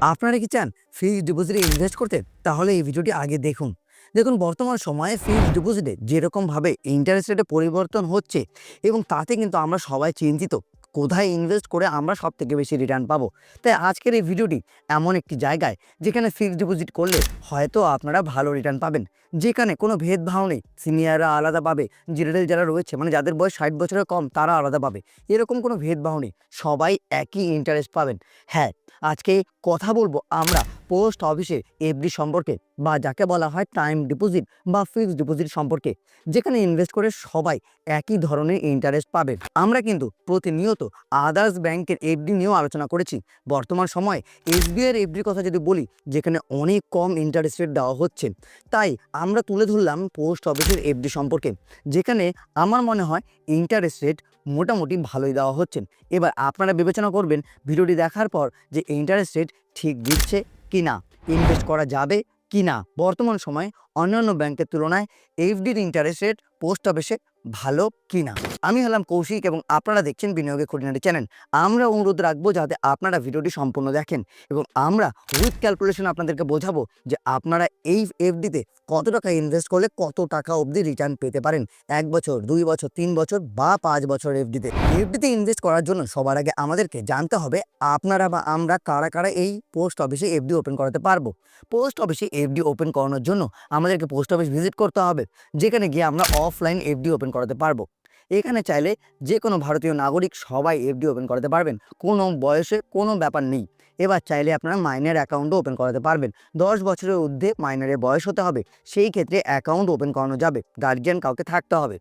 আপনারা কি চান ফিক্সড ডিপোজিটে ইনভেস্ট করতে? তাহলে এই ভিডিওটি আগে দেখুন। দেখুন, বর্তমান সময়ে ফিক্সড ডিপোজিটে যেরকমভাবে ইন্টারেস্ট রেটে পরিবর্তন হচ্ছে এবং তাতে কিন্তু আমরা সবাই চিন্তিত কোথায় ইনভেস্ট করে আমরা সবথেকে বেশি রিটার্ন পাবো। তাই আজকের এই ভিডিওটি এমন একটি জায়গায় যেখানে ফিক্সড ডিপোজিট করলে হয়তো আপনারা ভালো রিটার্ন পাবেন, যেখানে কোনো ভেদভাব নেই। সিনিয়ররা আলাদা পাবে, জেনারেল যারা রয়েছে মানে যাদের বয়স 60 বছরের কম তারা আলাদা পাবে, এরকম কোনো ভেদভাব নেই। সবাই একই ইন্টারেস্ট পাবেন। হ্যাঁ, আজকে কথা বলবো আমরা পোস্ট অফিসের এফডি সম্পর্কে, বা যাকে বলা হয় টাইম ডিপোজিট বা ফিক্সড ডিপোজিট সম্পর্কে, যেখানে ইনভেস্ট করে সবাই একই ধরনের ইন্টারেস্ট পাবে। আমরা কিন্তু প্রতিনিয়ত আদার্স ব্যাংকের এফডি নিয়েও আলোচনা করেছি। বর্তমান সময়ে এসবিআই এর এফডির কথা যদি বলি, যেখানে অনেক কম ইন্টারেস্ট রেট দেওয়া হচ্ছে, তাই আমরা তুলে ধরলাম পোস্ট অফিসের এফডি সম্পর্কে, যেখানে আমার মনে হয় ইন্টারেস্ট রেট মোটামুটি ভালোই দেওয়া হচ্ছে। এবার আপনারা বিবেচনা করবেন ভিডিওটি দেখার পর যে ইন্টারেস্ট রেট ঠিক দিচ্ছে কি না, ইনভেস্ট করা যাবে কি না। বর্তমান সময়ে অন্যান্য ব্যাংকের তুলনায় এফডির ইন্টারেস্ট রেট পোস্ট অফিসে ভালো কি না। আমি হলাম কৌশিক এবং আপনারা দেখছেন বিনিয়োগের খুঁটিনাটি চ্যানেল। আমরা অনুরোধ রাখবো যাতে আপনারা ভিডিওটি সম্পূর্ণ দেখেন এবং আমরা উইথ ক্যালকুলেশন আপনাদেরকে বোঝাবো যে আপনারা এই এফডিতে কত টাকা ইনভেস্ট করলে কত টাকা অবধি রিটার্ন পেতে পারেন, 1 বছর, 2 বছর, 3 বছর বা 5 বছর এফডিতে। এফডিতে ইনভেস্ট করার জন্য সবার আগে আমাদেরকে জানতে হবে আপনারা বা আমরা কারা কারা এই পোস্ট অফিসে এফডি ওপেন করাতে পারবো। পোস্ট অফিসে এফডি ওপেন করানোর জন্য আমাদেরকে পোস্ট অফিস ভিজিট করতে হবে, যেখানে গিয়ে আমরা অফলাইন এফডি ওপেন করাতে পারবো। এখানে চাইলে যে কোনো ভারতীয় নাগরিক সবাই এফডি ওপেন করাতে পারবেন, কোনো বয়সে কোনো ব্যাপার নেই। এবার চাইলে আপনারা মাইনের অ্যাকাউন্টও ওপেন করাতে পারবেন। 10 বছরের ঊর্ধ্বে মাইনারের বয়স হতে হবে, সেই ক্ষেত্রে অ্যাকাউন্ট ওপেন করানো যাবে, গার্জিয়ান কাউকে থাকতে হবে।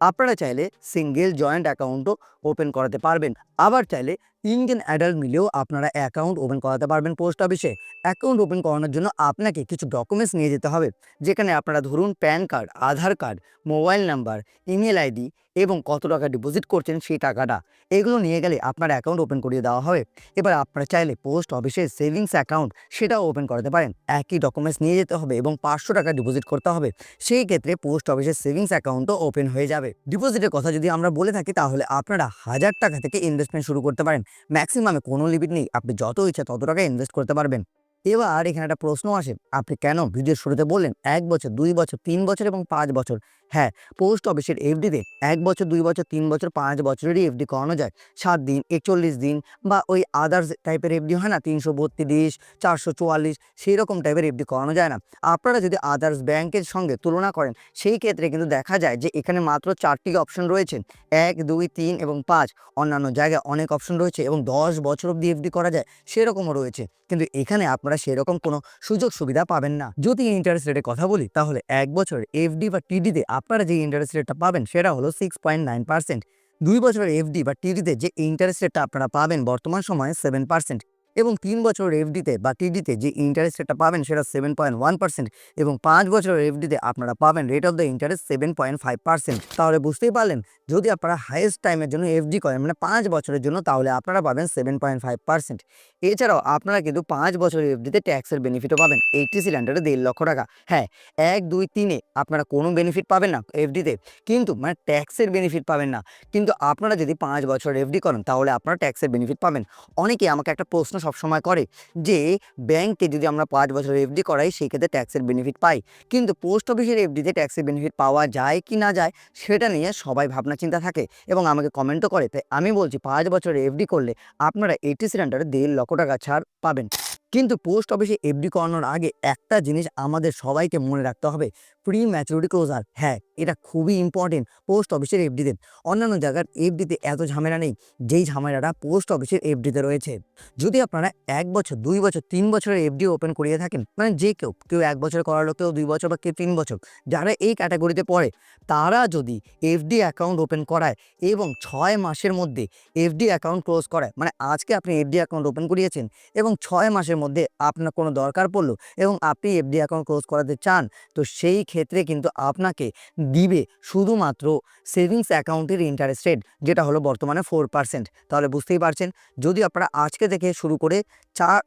আপনারা চাইলে সিঙ্গেল জয়েন্ট অ্যাকাউন্টও ওপেন করাতে পারবেন। আবার চাইলে ইন্ডিয়ান অ্যাডাল্ট মিলেও আপনারা অ্যাকাউন্ট ওপেন করাতে পারবেন পোস্ট অফিসে। অ্যাকাউন্ট ওপেন করানোর জন্য আপনাকে কিছু ডকুমেন্টস নিয়ে যেতে হবে, যেখানে আপনারা ধরুন PAN card, Aadhaar card, mobile number, email ID এবং কত টাকা ডিপোজিট করছেন সেই টাকাটা, এগুলো নিয়ে গেলে আপনার অ্যাকাউন্ট ওপেন করিয়ে দেওয়া হবে। এবার আপনারা চাইলে পোস্ট অফিসের সেভিংস অ্যাকাউন্ট সেটাও ওপেন করাতে পারেন। একই ডকুমেন্টস নিয়ে যেতে হবে এবং 500 টাকা ডিপোজিট করতে হবে, সেই ক্ষেত্রে পোস্ট অফিসের সেভিংস অ্যাকাউন্টও ওপেন হয়ে যাবে। ডিপোজিটের কথা যদি আমরা বলে থাকি, তাহলে আপনারা 1000 টাকা থেকে ইনভেস্টমেন্ট শুরু করতে পারেন। ম্যাক্সিমামে কোনো লিমিট নেই, আপনি যত ইচ্ছা তত টাকা ইনভেস্ট করতে পারবেন। এবার এখানে একটা প্রশ্ন আসে, আপনি কেন ভিডিওর শুরুতে বললেন 1 বছর, 2 বছর, 3 বছর এবং 5 বছর? হ্যাঁ, পোস্ট অফিসের এফডিতে 1 বছর, 2 বছর, 3 বছর, 5 বছরেরই এফডি করানো যায়। 7 দিন, 41 দিন বা ওই আদার্স টাইপের এফডি হয় না, 332, 444, সেই রকম টাইপের এফডি করানো যায় না। আপনারা যদি আদার্স ব্যাংকের সঙ্গে তুলনা করেন, সেই ক্ষেত্রে কিন্তু দেখা যায় যে এখানে মাত্র 4টি অপশন রয়েছে, 1, 2, 3 এবং 5। অন্যান্য জায়গায় অনেক অপশন রয়েছে এবং 10 বছর অবধি এফডি করা যায় সেরকমও রয়েছে, কিন্তু এখানে আপনারা সেরকম কোনো সুযোগ সুবিধা পাবেন না। যদি ইন্টারেস্ট রেটের কথা বলি, তাহলে 1 বছর এফডি বা টিডিতে আপনারা যে ইন্টারেস্ট রেটটা পাবেন সেটা হলো 6.9%। 2 বছরের এফডি বা টিডিতে যে ইন্টারেস্ট রেটটা আপনারা পাবেন বর্তমান সময়ে 7%, এবং 3 বছরের এফডিতে বা টিডিতে যে ইন্টারেস্ট রেটটা পাবেন সেটা 7.1%, এবং 5 বছরের এফডিতে আপনারা পাবেন রেট অফ দ্য ইন্টারেস্ট 7.5%। তাহলে বুঝতেই পারলেন, যদি আপনারা হাইয়েস্ট টাইমের জন্য এফডি করেন মানে 5 বছরের জন্য, তাহলে আপনারা পাবেন 7.5%। এছাড়াও আপনারা কিন্তু 5 বছরের এফডিতে ট্যাক্সের বেনিফিটও পাবেন, 80 সিলিন্ডারে 1.5 লক্ষ টাকা। হ্যাঁ, 1, 2, 3-এ আপনারা কোনো বেনিফিট পাবেন না এফডিতে, কিন্তু মানে ট্যাক্সের বেনিফিট পাবেন না। কিন্তু আপনারা যদি 5 বছর এফডি করেন, তাহলে আপনারা ট্যাক্সের বেনিফিট পাবেন। অনেকে আমাকে একটা প্রশ্ন সবসময় করে যে ব্যাংকে যদি আমরা 5 বছর এফডি করাই সেই ক্ষেত্রে ট্যাক্সের বেনিফিট পাই, কিন্তু পোস্ট অফিসের এফডিতে ট্যাক্সের বেনিফিট পাওয়া যায় কি না যায় সেটা নিয়ে সবাই ভাবনা চিন্তা থাকে এবং আমাকে কমেন্টও করে। তাই আমি বলছি 5 বছর এফডি করলে আপনারা 80 সিলিন্ডারে 1.5 লক্ষ টাকা ছাড় পাবেন। কিন্তু পোস্ট অফিসে এফডি করানোর আগে একটা জিনিস আমাদের সবাইকে মনে রাখতে হবে, প্রি ম্যাচুরিটি ক্লোজার। হ্যাঁ, এটা খুবই ইম্পর্টেন্ট পোস্ট অফিসের এফডিতে। অন্যান্য জায়গার এফডিতে এত ঝামেলা নেই যেই ঝামেলাটা পোস্ট অফিসের এফডিতে রয়েছে। যদি আপনারা 1 বছর, 2 বছর, 3 বছরের এফডি ওপেন করিয়ে থাকেন, মানে যে কেউ 1 বছর করালো, কেউ 2 বছর বা কেউ 3 বছর, যারা এই ক্যাটাগরিতে পড়ে তারা যদি এফডি অ্যাকাউন্ট ওপেন করায় এবং 6 মাসের মধ্যে এফডি অ্যাকাউন্ট ক্লোজ করায়, মানে আজকে আপনি এফডি অ্যাকাউন্ট ওপেন করিয়েছেন এবং 6 মাসের মধ্যে আপনার কোনো দরকার পড়লো এবং আপনি এফডি অ্যাকাউন্ট ক্লোজ করাতে চান, তো সেই ক্ষেত্রে কিন্তু আপনাকে দিবে শুধুমাত্র সেভিংস অ্যাকাউন্টের ইন্টারেস্ট রেট, যেটা হলো বর্তমানে 4%। তাহলে বুঝতেই পারছেন, যদি আপনারা আজকে থেকে শুরু করে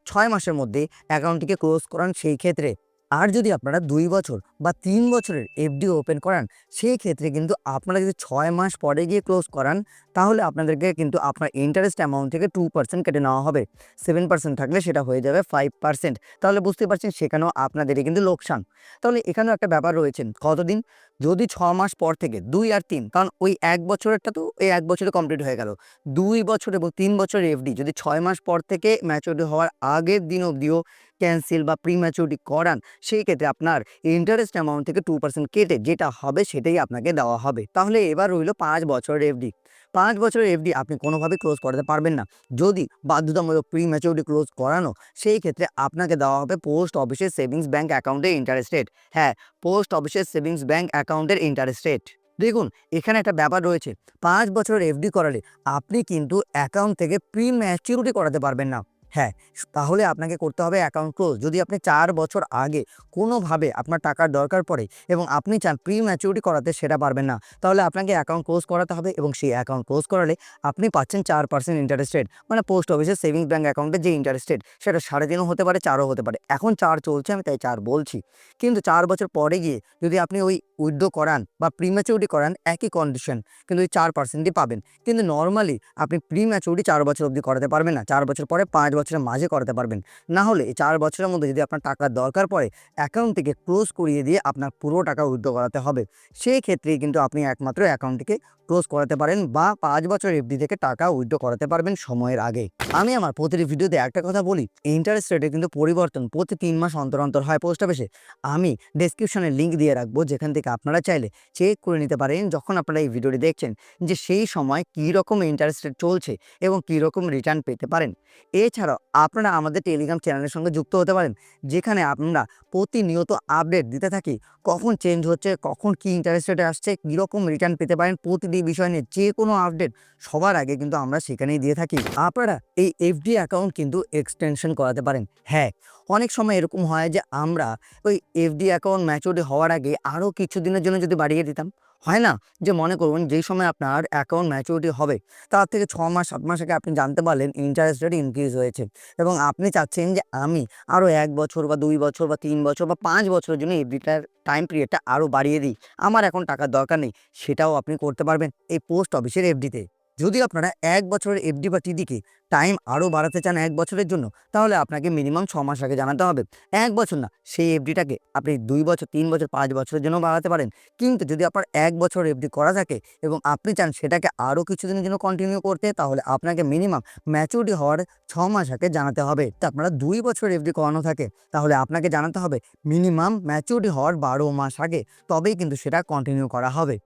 6 মাসের মধ্যে অ্যাকাউন্টটিকে ক্লোজ করান, সেই ক্ষেত্রে আর যদি আপনারা 2 বছর বা 3 বছরের এফডি ওপেন করান, সেই ক্ষেত্রে কিন্তু আপনারা যদি 6 মাস পরে গিয়ে ক্লোজ করান, তাহলে আপনাদেরকে কিন্তু আপনার ইন্টারেস্ট অ্যামাউন্ট থেকে 2% কেটে নেওয়া হবে। 7% থাকলে সেটা হয়ে যাবে 5%। তাহলে বুঝতে পারছেন সেখানেও আপনাদেরই কিন্তু লোকসান। তাহলে এখানেও একটা ব্যাপার রয়েছে, কতদিন? যদি 6 মাস পর থেকে 2 আর 3, কারণ ওই 1 বছরেরটা তো এই 1 বছরে কমপ্লিট হয়ে গেল। 2 বছর এবং 3 বছরের এফডি যদি 6 মাস পর থেকে ম্যাচুরিটি হওয়ার আগের দিন অবধিও ক্যানসেল বা প্রি ম্যাচুরিটি করান, সেই ক্ষেত্রে আপনার ইন্টারেস্ট অ্যামাউন্ট থেকে 2% কেটে যেটা হবে সেটাই আপনাকে দেওয়া হবে। তাহলে এবার রইল 5 বছরের এফডি। 5 বছরের এফডি আপনি কোনোভাবেই ক্লোজ করাতে পারবেন না। যদি বাধ্যতামূলক প্রি ম্যাচুরিটি ক্লোজ করানো, সেই ক্ষেত্রে আপনাকে দেওয়া হবে পোস্ট অফিসের সেভিংস ব্যাংক অ্যাকাউন্টের ইন্টারেস্ট রেট। হ্যাঁ, পোস্ট অফিসের সেভিংস ব্যাংক অ্যাকাউন্টের ইন্টারেস্ট রেট। দেখুন, এখানে একটা ব্যাপার রয়েছে, 5 বছরের এফডি করালে আপনি কিন্তু অ্যাকাউন্ট থেকে প্রি ম্যাচুরিটি করাতে পারবেন না। হ্যাঁ, তাহলে আপনাকে করতে হবে অ্যাকাউন্ট ক্লোজ। যদি আপনি 4 বছর আগে কোনোভাবে আপনার টাকার দরকার পড়ে এবং আপনি চান প্রি ম্যাচুরিটি করাতে, সেটা পারবেন না। তাহলে আপনাকে অ্যাকাউন্ট ক্লোজ করাতে হবে এবং সেই অ্যাকাউন্ট ক্লোজ করালে আপনি পাচ্ছেন 4% ইন্টারেস্ট রেট। মানে পোস্ট অফিসের সেভিংস ব্যাংক অ্যাকাউন্টের যে ইন্টারেস্ট রেট, সেটা 3.5ও হতে পারে, 4ও হতে পারে। এখন 4 চলছে, আমি তাই 4 বলছি। কিন্তু 4 বছর পরে গিয়ে যদি আপনি ওই উইথড্র করান বা প্রি ম্যাচুরিটি করান, একই কন্ডিশন, কিন্তু ওই 4%ই পাবেন। কিন্তু নর্মালি আপনি প্রি ম্যাচুরিটি 4 বছর অবধি করাতে পারবেন না। 4 বছর পরে 5 বছরের মাঝে করাতে পারবেন। না হলে এই 4 বছরের মধ্যে যদি আপনার টাকার দরকার পড়ে, অ্যাকাউন্ট থেকে ক্লোজ করিয়ে দিয়ে আপনার পুরো টাকা উইথড্র করাতে হবে। সেই ক্ষেত্রেই কিন্তু আপনি একমাত্র অ্যাকাউন্টটিকে ক্লোজ করাতে পারেন বা 5 বছর এফডি থেকে টাকা উইথড্র করাতে পারবেন সময়ের আগে। আমি আমার প্রতিটি ভিডিওতে একটা কথা বলি, ইন্টারেস্ট রেটে কিন্তু পরিবর্তন প্রতি 3 মাস অন্তর অন্তর হয় পোস্ট অফিসে। আমি ডেসক্রিপশনে লিঙ্ক দিয়ে রাখবো, যেখান থেকে আপনারা চাইলে চেক করে নিতে পারেন যখন আপনারা এই ভিডিওটি দেখছেন, যে সেই সময় কী রকম ইন্টারেস্ট রেট চলছে এবং কী রকম রিটার্ন পেতে পারেন। এছাড়াও আপনারা আমাদের টেলিগ্রাম চ্যানেলের সঙ্গে যুক্ত হতে পারেন, যেখানে আমরা প্রতিনিয়ত আপডেট দিতে থাকি, কখন চেঞ্জ হচ্ছে, কখন কী ইন্টারেস্ট রেটে আসছে, কীরকম রিটার্ন পেতে পারেন, প্রতিটি বিষয় নিয়ে যে কোনো আপডেট সবার আগে কিন্তু আমরা সেখানেই দিয়ে থাকি। আপনারা এই এফডি অ্যাকাউন্ট কিন্তু এক্সটেনশন করাতে পারেন। হ্যাঁ, অনেক সময় এরকম হয় যে আমরা ওই এফডি অ্যাকাউন্ট ম্যাচুরিটি হওয়ার আগে আরও কিছু দিনের জন্য যদি বাড়িয়ে দিতাম, হয় না? যে মনে করুন যেই সময় আপনার অ্যাকাউন্ট ম্যাচুরিটি হবে, তার থেকে 6 মাস 7 মাস আগে আপনি জানতে পারলেন ইন্টারেস্ট রেট ইনক্রিজ হয়েছে এবং আপনি চাচ্ছেন যে আমি আরও 1 বছর বা 2 বছর বা 3 বছর বা 5 বছরের জন্য এফডিটার টাইম পিরিয়ডটা আরও বাড়িয়ে দিই, আমার এখন টাকার দরকার নেই, সেটাও আপনি করতে পারবেন এই পোস্ট অফিসের এফডিতে। যদি আপনারা 1 বছরের এফডি বা টিডিকে টাইম আরও বাড়াতে চান 1 বছরের জন্য, তাহলে আপনাকে মিনিমাম 6 মাস আগে জানাতে হবে। 1 বছর না, সেই এফডিটাকে আপনি 2 বছর, 3 বছর, 5 বছরের জন্য বাড়াতে পারেন। কিন্তু যদি আপনার 1 বছর এফডি করা থাকে এবং আপনি চান সেটাকে আরও কিছুদিনের জন্য কন্টিনিউ করতে, তাহলে আপনাকে মিনিমাম ম্যাচুরিটি হওয়ার 6 মাস আগে জানাতে হবে। তা আপনারা 2 বছর এফডি করানো থাকে, তাহলে আপনাকে জানাতে হবে মিনিমাম ম্যাচুরিটি হওয়ার 12 মাস আগে, তবেই কিন্তু সেটা কন্টিনিউ করা হবে।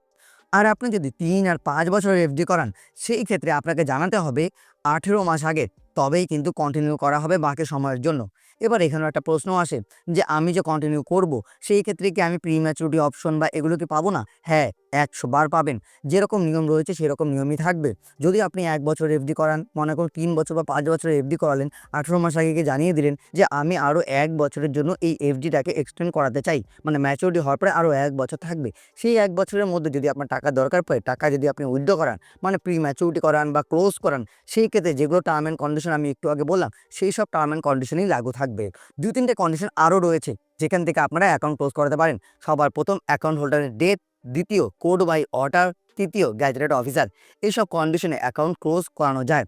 আর আপনি যদি 3 আর 5 বছরের এফডি করান, সেই ক্ষেত্রে আপনাকে জানাতে হবে 18 মাস আগে, তবেই কিন্তু কন্টিনিউ করা হবে বাকি সময়ের জন্য। এবার এখানেও একটা প্রশ্ন আসে যে আমি যে কন্টিনিউ করব, সেই ক্ষেত্রে কি আমি প্রি ম্যাচুরিটি অপশন বা এগুলো কি পাবো না? হ্যাঁ, 100 বার পাবেন। যেরকম নিয়ম রয়েছে সেরকম নিয়মই থাকবে। যদি আপনি 1 বছর এফডি করান, মনে করুন 3 বছর বা 5 বছরের এফডি করালেন, 18 মাস আগে গিয়ে জানিয়ে দিলেন যে আমি আরও 1 বছরের জন্য এই এফডিটাকে এক্সটেন্ড করাতে চাই, মানে ম্যাচুরিটি হওয়ার পরে আরও 1 বছর থাকবে। সেই 1 বছরের মধ্যে যদি আপনার টাকা দরকার পড়ে, টাকা যদি আপনি উইথড্র করান, মানে প্রি ম্যাচুরিটি করান বা ক্লোজ করান, সেই ক্ষেত্রে যেগুলো টার্ম অ্যান্ড কন্ডিশন আমি একটু আগে বললাম, সেই সব টার্ম অ্যান্ড কন্ডিশনই লাগু থাকবে। 2-3টে কন্ডিশন আরও রয়েছে, যেখান থেকে আপনারা অ্যাকাউন্ট ক্লোজ করাতে পারেন। সবার প্রথম, অ্যাকাউন্ট হোল্ডারের ডেট। দ্বিতীয়, কোড বাই অর্ডার। তৃতীয়, গ্যাজেটেড অফিসার। এইসব কন্ডিশনে অ্যাকাউন্ট ক্লোজ করানো যায়।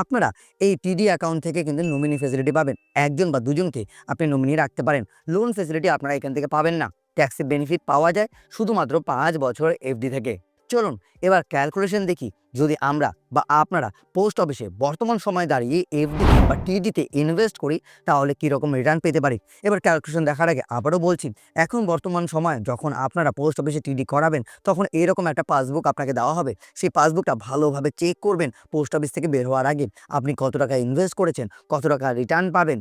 আপনারা এই টিডি অ্যাকাউন্ট থেকে কিন্তু নমিনি ফেসিলিটি পাবেন। 1জন বা 2জনকে আপনি নমিনি রাখতে পারেন। লোন ফেসিলিটি আপনারা এখান থেকে পাবেন না। ট্যাক্সি বেনিফিট পাওয়া যায় শুধুমাত্র 5 বছর এফডি থেকে। চলুন এবার ক্যালকুলেশন দেখি, যদি আমরা বা আপনারা পোস্ট অফিসে বর্তমান সময়ে দাঁড়িয়ে এফডি বা টিডিতে ইনভেস্ট করি, তাহলে কীরকম রিটার্ন পেতে পারি। এবার ক্যালকুলেশন দেখার আগে আবারও বলছি, এখন বর্তমান সময়ে যখন আপনারা পোস্ট অফিসে টিডি করাবেন, তখন এরকম একটা পাসবুক আপনাকে দেওয়া হবে। সেই পাসবুকটা ভালোভাবে চেক করবেন পোস্ট অফিস থেকে বের হওয়ার আগে, আপনি কত টাকা ইনভেস্ট করেছেন, কত টাকা রিটার্ন পাবেন,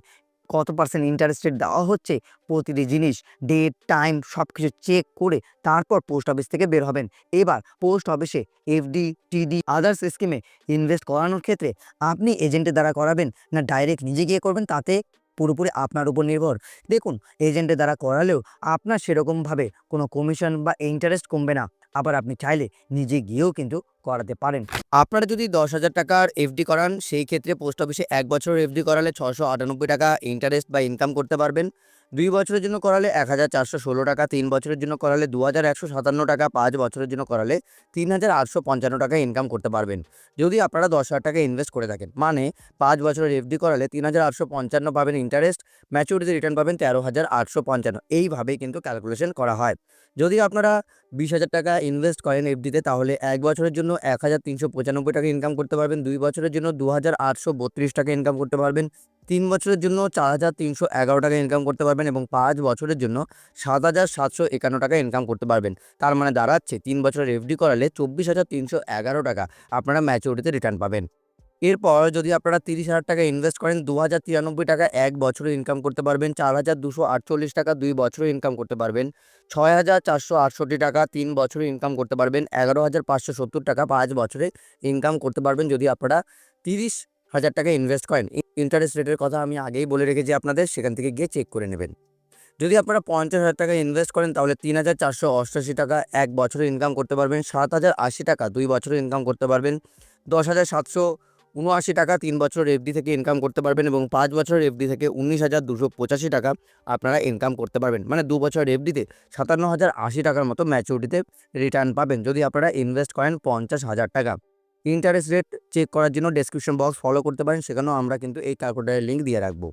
কত পার্সেন্ট ইন্টারেস্ট রেট দেওয়া হচ্ছে, প্রতিটি জিনিস, ডেট, টাইম সব কিছু চেক করে তারপর পোস্ট অফিস থেকে বের হবেন। এবার পোস্ট অফিসে এফডি, টিডি, আদার্স স্কিমে ইনভেস্ট করানোর ক্ষেত্রে আপনি এজেন্টের দ্বারা করাবেন না ডাইরেক্ট নিজে গিয়ে করবেন, তাতে পুরোপুরি আপনার উপর নির্ভর। দেখুন, এজেন্টের দ্বারা করালেও আপনার সেরকমভাবে কোনো কমিশন বা ইন্টারেস্ট কমবে না। আবার আপনি চাইলে নিজে গিয়েও কিন্তু করাতে পারেন। আপনারা যদি 10,000 টাকার এফডি করান, সেই ক্ষেত্রে পোস্ট অফিসে 1 বছরের এফডি করালে 698 টাকা ইন্টারেস্ট বা ইনকাম করতে পারবেন। 2 বছরের জন্য করালে ১,৪১৬ টাকা, 3 বছরের জন্য করালে ২,১৫৭ টাকা, 5 বছরের জন্য করালে ৩,৮৫৫ টাকা ইনকাম করতে পারবেন। যদি আপনারা ১০,০০০ টাকা ইনভেস্ট করে থাকেন, মানে ৫ বছরের এফডি করালে ৩,৮৫৫ পাবেন ইন্টারেস্ট, ম্যাচুরিটি রিটার্ন পাবেন ১৩,৮৫৫। এইভাবেই কিন্তু ক্যালকুলেশন করা হয়। যদি আপনারা ২০,০০০ টাকা ইনভেস্ট করেন এফডিতে, তাহলে ১ বছরের জন্য ১,৩৯৫ টাকা ইনকাম করতে পারবেন, ২ বছরের জন্য ২,৮৩২ টাকা ইনকাম করতে পারবেন, 3 বছরের জন্য ৪,৩১১ টাকা ইনকাম করতে পারবেন এবং 5 বছরের জন্য ৭,৭৫১ টাকা ইনকাম করতে পারবেন। তার মানে দাঁড়াচ্ছে 3 বছরের এফডি করালে ২৪,৩১১ টাকা আপনারা ম্যাচুরিটিতে রিটার্ন পাবেন। এরপর যদি আপনারা 30,০০০ টাকা ইনভেস্ট করেন, ২,০৯৩ টাকা ১ বছরে ইনকাম করতে পারবেন, ৪,২৪৮ টাকা 2 বছরে ইনকাম করতে পারবেন, ৬,৪৬৮ টাকা 3 বছরে ইনকাম করতে পারবেন, ১১,৫৭০ টাকা 5 বছরে ইনকাম করতে পারবেন যদি আপনারা 30,০০০ টাকা ইনভেস্ট করেন। ইন্টারেস্ট রেটের কথা আমি আগেই বলে রেখেছি আপনাদের, সেখান থেকে গিয়ে চেক করে নেবেন। যদি আপনারা ৫০,০০০ টাকা ইনভেস্ট করেন, তাহলে ৩,৪৮৮ টাকা ১ বছরে ইনকাম করতে পারবেন, ৭,০৮০ টাকা 2 বছরে ইনকাম করতে পারবেন, ১০,৭৭৯ টাকা 3 বছরের এফডি থেকে ইনকাম করতে পারবেন এবং ৫ বছরের এফডি থেকে ১৯,২৮৫ টাকা আপনারা ইনকাম করতে পারবেন। মানে 2 বছরের এফডিতে ৫৭,০৮০ টাকার মতো ম্যাচুরিটিতে রিটার্ন পাবেন যদি আপনারা ইনভেস্ট করেন ৫০,০০০ টাকা। ইন্টারেস্ট রেট চেক করার জন্য ডেসক্রিপশন বক্স ফলো করতে পারেন, সেখানেও আমরা কিন্তু এই ক্যালকুলেটরের লিঙ্ক দিয়ে রাখবো।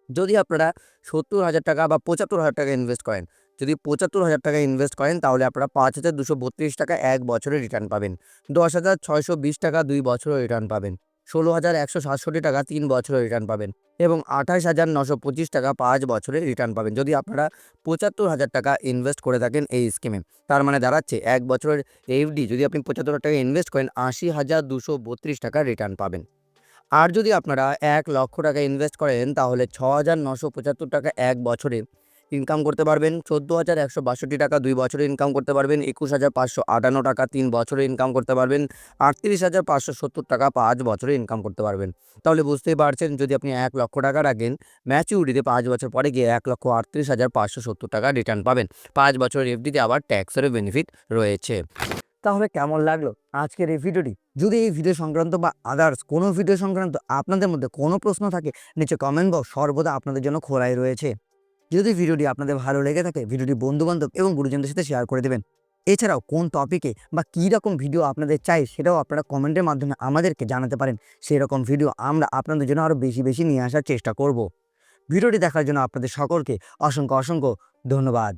যদি আপনারা ৭০,০০০ টাকা বা ৭৫,০০০ টাকা ইনভেস্ট করেন, যদি ৭৫,০০০ টাকা ইনভেস্ট করেন, তাহলে আপনারা ৫,২৩২ টাকা ১ বছরে রিটার্ন পাবেন, ১০,৬২০ টাকা ২ বছরে রিটার্ন পাবেন, ১৬,১৬৭ টাকা 3 বছরে রিটার্ন পাবেন এবং ২৮,৯২৫ টাকা 5 বছরে রিটার্ন পাবেন যদি আপনারা ৭৫,০০০ টাকা ইনভেস্ট করে থাকেন এই স্কিমে। তার মানে দাঁড়াচ্ছে 1 বছরের এফডি যদি আপনি ৭৫,০০০ টাকা ইনভেস্ট করেন, ৮০,২৩২ টাকা রিটার্ন পাবেন। আর যদি আপনারা ১,০০,০০০ টাকা ইনভেস্ট করেন, তাহলে ৬,৯৭৫ টাকা ১ বছরে ইনকাম করতে পারবেন, ১৪,১৬২ টাকা 2 বছরে ইনকাম করতে পারবেন, ২১,৫৫৮ টাকা 3 বছরে ইনকাম করতে পারবেন, ৩৮,৫৭০ টাকা 5 বছরে ইনকাম করতে পারবেন। তাহলে বুঝতেই পারছেন, যদি আপনি ১,০০,০০০ টাকা রাখেন, ম্যাচুরিটিতে 5 বছর পরে গিয়ে ১,৩৮,৫৭০ টাকা রিটার্ন পাবেন। 5 বছরের এফডিতে আবার ট্যাক্সেরও বেনিফিট রয়েছে। তাহলে কেমন লাগলো আজকের এই ভিডিওটি? যদি এই ভিডিও সংক্রান্ত বা আদার্স কোনো ভিডিও সংক্রান্ত আপনাদের মধ্যে কোনো প্রশ্ন থাকে, নিচে কমেন্ট বক্স সর্বদা আপনাদের জন্য খোলাই রয়েছে। যদি ভিডিওটি আপনাদের ভালো লেগে থাকে, ভিডিওটি বন্ধুবান্ধব এবং গুরুজনদের সাথে শেয়ার করে দেবেন। এছাড়াও কোন টপিকে বা কী রকম ভিডিও আপনাদের চাই, সেটাও আপনারা কমেন্টের মাধ্যমে আমাদেরকে জানাতে পারেন। সেই রকম ভিডিও আমরা আপনাদের জন্য আরও বেশি বেশি নিয়ে আসার চেষ্টা করব। ভিডিওটি দেখার জন্য আপনাদের সকলকে অসংখ্য অসংখ্য ধন্যবাদ।